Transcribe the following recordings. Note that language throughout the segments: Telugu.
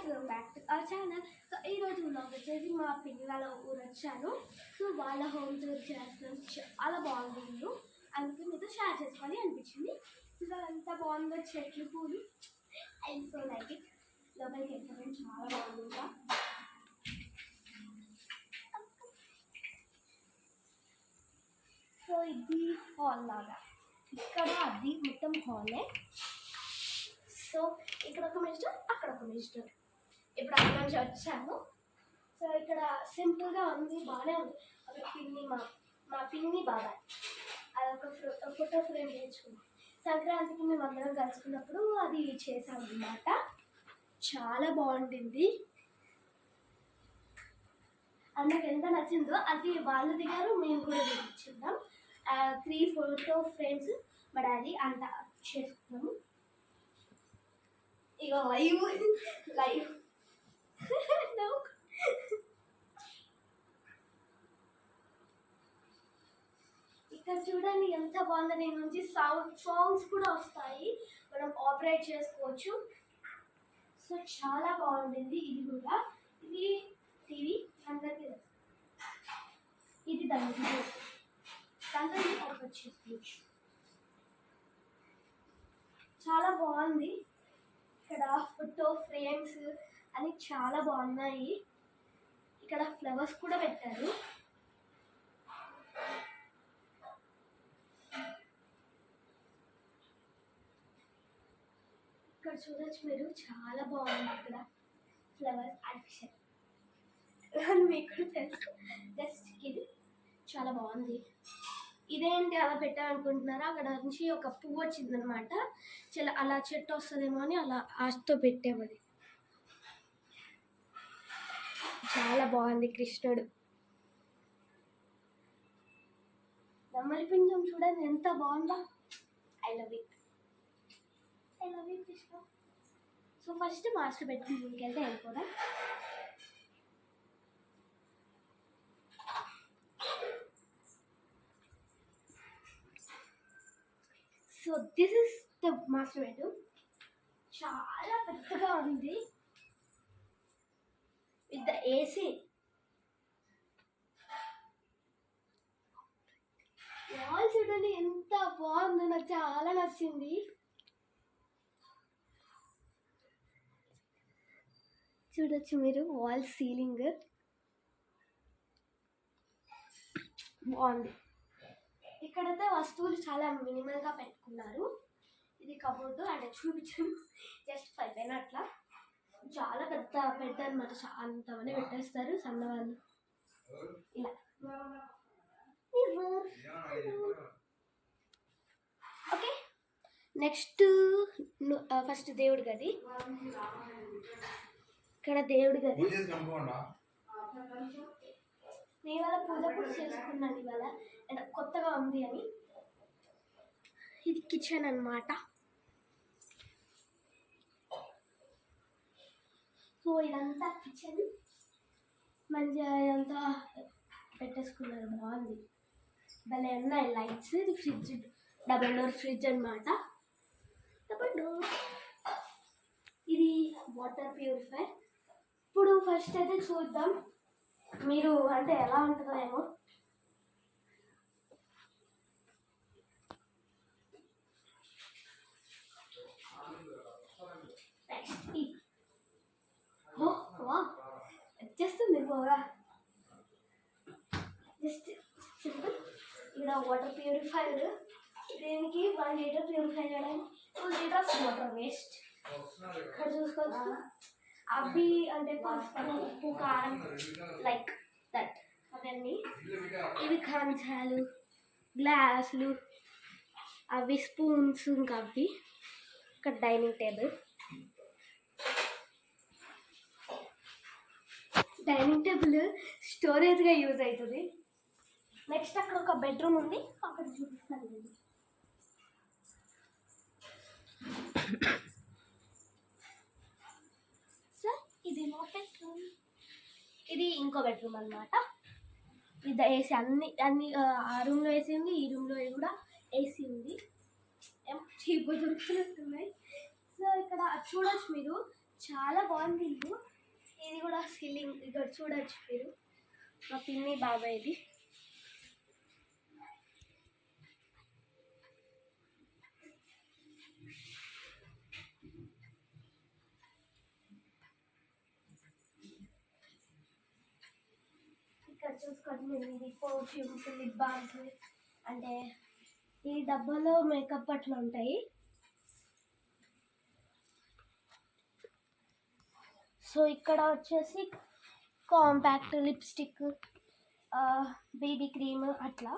Welcome back to our channel. So ఈరోజు వ్లాగ్ వచ్చేసి మా పిన్ని వాళ్ళ ఊరు వచ్చాను. సో వాళ్ళ హోమ్ టూర్ చేస్తున్నాం. చాలా బాగుంది ఇల్లు, అందుకే మీతో షేర్ చేసుకోవాలి అనిపించింది. సో అంత బాగుందో చెట్లు పూలు, ఐ సో లైక్ ఇట్. లోపలికి వెళ్తామని చాలా బాగుంది. ఇంకా సో ఇది హాల్ లాగా, ఇక్కడ అది మొత్తం హాలే. సో ఇక్కడ ఒక మినిస్టర్, అక్కడ ఒక మినిస్టర్. ఇప్పుడు అక్కడ నుంచి వచ్చాను. సో ఇక్కడ సింపుల్గా ఉంది, బాగానే ఉంది. ఒక పిన్ని, మా పిన్ని బాబాయ్ అదొక ఫోటో ఫ్రేమ్ చేయించుకున్నాం. సంక్రాంతికి మేము అందరం కలుసుకున్నప్పుడు అది చేసాం అన్నమాట. చాలా బాగుంటుంది, అందుకు ఎంత నచ్చిందో అది వాళ్ళు దిగారు, మేము కూడా దిగించున్నాం. 3 ఫోటో ఫ్రేమ్స్ మా డాడీ అంతా చేసుకున్నాము. ఇక లైవ్ ఇక్కడ చూడండి ఎంత బాగుందో. దీని నుంచి సాంగ్స్ కూడా వస్తాయి, మనం ఆపరేట్ చేసుకోవచ్చు. సో చాలా బాగుంటుంది. ఇది కూడా, ఇది టీవీ అందరికీ, ఇది దానికి ఆపరేట్ చేసుకోవచ్చు. చాలా బాగుంది. ఇక్కడ ఫోటో ఫ్రేమ్స్ అని చాలా బాగున్నాయి. ఇక్కడ ఫ్లవర్స్ కూడా పెట్టారు. ఇక్కడ చూడొచ్చు మీరు, చాలా బాగుంది. ఇక్కడ ఫ్లవర్స్ యాక్షన్ మీకు కూడా తెలుసు. జస్ట్ ఇది చాలా బాగుంది. ఇదేంటి అలా పెట్టామనుకుంటున్నారా? అక్కడ నుంచి ఒక పువ్వు వచ్చిందనమాట. అలా చెట్టు వస్తుందేమో అని అలా ఆశతో పెట్టామది. చాలా బాగుంది. కృష్ణుడు నెమలి పిండం చూడండి ఎంత బాగుందో. I love it Krishna. So first master bedroom వెళ్తే వెళ్ళిపోదాం. So this is the master bedroom. చాలా పెద్దగా ఉంది విత్ ద ఏసీ. వాల్ చూడండి ఎంత బాగుందో, నాకు చాలా నచ్చింది. చూడొచ్చు మీరు, వాల్ సీలింగ్ బాగుంది. ఇక్కడైతే వస్తువులు చాలా మినిమల్గా పెట్టుకున్నారు. ఇది కబోర్డు అంటే చూపించాను జస్ట్ పైన అట్లా. చాలా పెద్ద అనమాట, అంతమంది పెట్టేస్తారు సన్నవాళ్ళు ఇలా. ఓకే, నెక్స్ట్ ఫస్ట్ దేవుడి గది. ఇక్కడ దేవుడి గది. నేను ఇవాళ పూజ కూడా చేసుకున్నాను ఇవాళ, కొత్తగా ఉంది అని. ఇది కిచెన్ అన్నమాట. సో ఇదంతా కిచెన్, మంచిగా ఇదంతా పెట్టేసుకున్నారు, బాగుంది. భలే ఉన్నాయి లైట్స్. ఇది ఫ్రిడ్జ్, డబుల్ డోర్ ఫ్రిడ్జ్ అనమాట. Double door. ఇది వాటర్ ప్యూరిఫైర్. ఇప్పుడు ఫస్ట్ అయితే చూద్దాం మీరు అంటే ఎలా ఉంటుందో ఏమో. వచ్చేస్తుంది పోగా. Just simple. ఇక్కడ వాటర్ ప్యూరిఫైర్. దీనికి 1 లీటర్ ప్యూరిఫై చేయడానికి 2 లీటర్స్ వాటర్ వేస్ట్. ఇక్కడ చూసుకోవచ్చు అవి అంటే ఉప్పు, కారం, లైక్ దట్ అవన్నీ. ఇవి కంచాలు, గ్లాసులు, అవి స్పూన్స్, ఇంకా అవి. ఇక్కడ డైనింగ్ టేబుల్. డైనింగ్ టేబుల్ స్టోరేజ్గా యూజ్ అవుతుంది. నెక్స్ట్ అక్కడ ఒక బెడ్రూమ్ ఉంది, అక్కడ చూపిస్తాను నేను. ఇది మా బెడ్రూమ్. ఇది ఇంకో బెడ్రూమ్ అనమాట. ఇది ఏసీ, అన్ని ఆ రూమ్లో ఏసీ ఉంది, ఈ రూమ్లో కూడా ఏసీ ఉంది. చీప్గా దొరుకుతున్నట్టున్నాయి. సో ఇక్కడ చూడొచ్చు మీరు, చాలా బాగుంది ఇల్లు. ఇది కూడా సీలింగ్ ఇక్కడ చూడొచ్చు మీరు. మా పిన్ని బాబాయ్ది. ఇక్కడ చూసుకోండి మీరు, ఇది పర్ఫ్యూమ్స్, లిప్ బామ్స్, అంటే ఈ డబ్బాలో మేకప్ అట్లా ఉంటాయి. సో ఇక్కడ వచ్చేసి కాంపాక్ట్ లిప్స్టిక్, బేబీ క్రీమ్ అట్లా.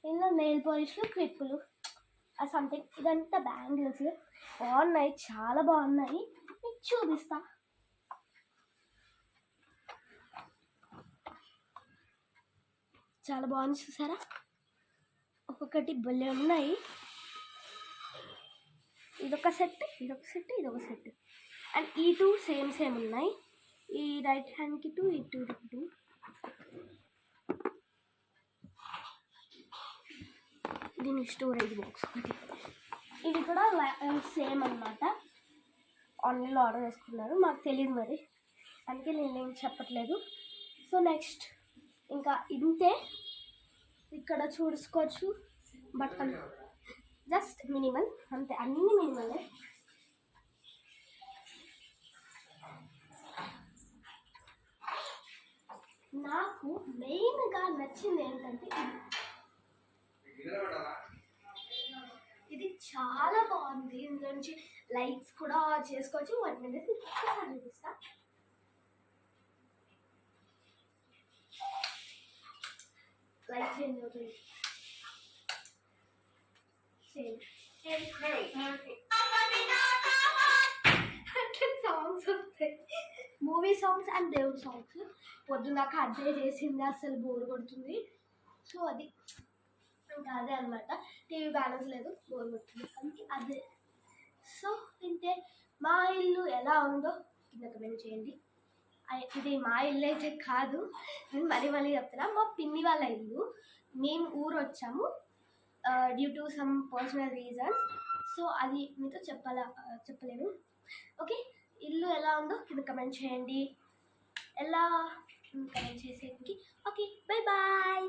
ఇందులో నెయిల్ పాలిష్లు, క్లిప్పులు, సంథింగ్. ఇదంతా బ్యాంగిల్స్ బాగున్నాయి, చాలా బాగున్నాయి. మీకు చూపిస్తా. చాలా బాగుంది చూసారా, ఒక్కొక్కటి భలే ఉన్నాయి. ఇదొక సెట్, ఇదొక సెట్, ఇదొక సెట్. అండ్ ఈ టూ సేమ్ ఉన్నాయి. ఈ రైట్ హ్యాండ్కి టూ, ఈ టూ. దీని స్టోరేజ్ బాక్స్ ఒకటి. ఇది కూడా సేమ్ అన్నమాట. ఆన్లైన్లో ఆర్డర్ చేసుకున్నారు, మాకు తెలియదు మరి, అందుకే నేనేం చెప్పట్లేదు. సో నెక్స్ట్ ఇంకా ఇంతే. ఇక్కడ చూసుకోవచ్చు బట్టలు జస్ట్ మినిమల్, అంతే, అన్ని మినిమలే. నాకు మెయిన్గా నచ్చింది ఏంటంటే ఇది చాలా బాగుంది. ఇందులో నుంచి లైట్స్ కూడా చేసుకోవచ్చు. 1 minute ఒక్కసారి చూపిస్తా. లైట్ చేంజ్ అవుతుంది. సాంగ్స్ వస్తాయి, మూవీ సాంగ్స్ అండ్ దేవుడు సాంగ్స్. పొద్దున్నాక అదే చేసింది, అసలు బోర్ కొడుతుంది. సో అది ఇంకా అదే అనమాట. టీవీ బ్యాలెన్స్ లేదు, బోర్ కొడుతుంది, అందుకే అదే. సో ఇంతే. మా ఇల్లు ఎలా ఉందో కింద కమెంట్ చేయండి. ఇది మా ఇల్లు అయితే కాదు, నేను మళ్ళీ చెప్తున్నా, మా పిన్ని వాళ్ళ ఇల్లు. మేము ఊరు వచ్చాము due to some personal reasons. So అది మీతో చెప్పలేను. ఓకే, ఇల్లు ఎలా ఉందో కింద కమెంట్ చేయండి, ఎలా కమెంట్ చేసేందుకు. Okay, bye bye.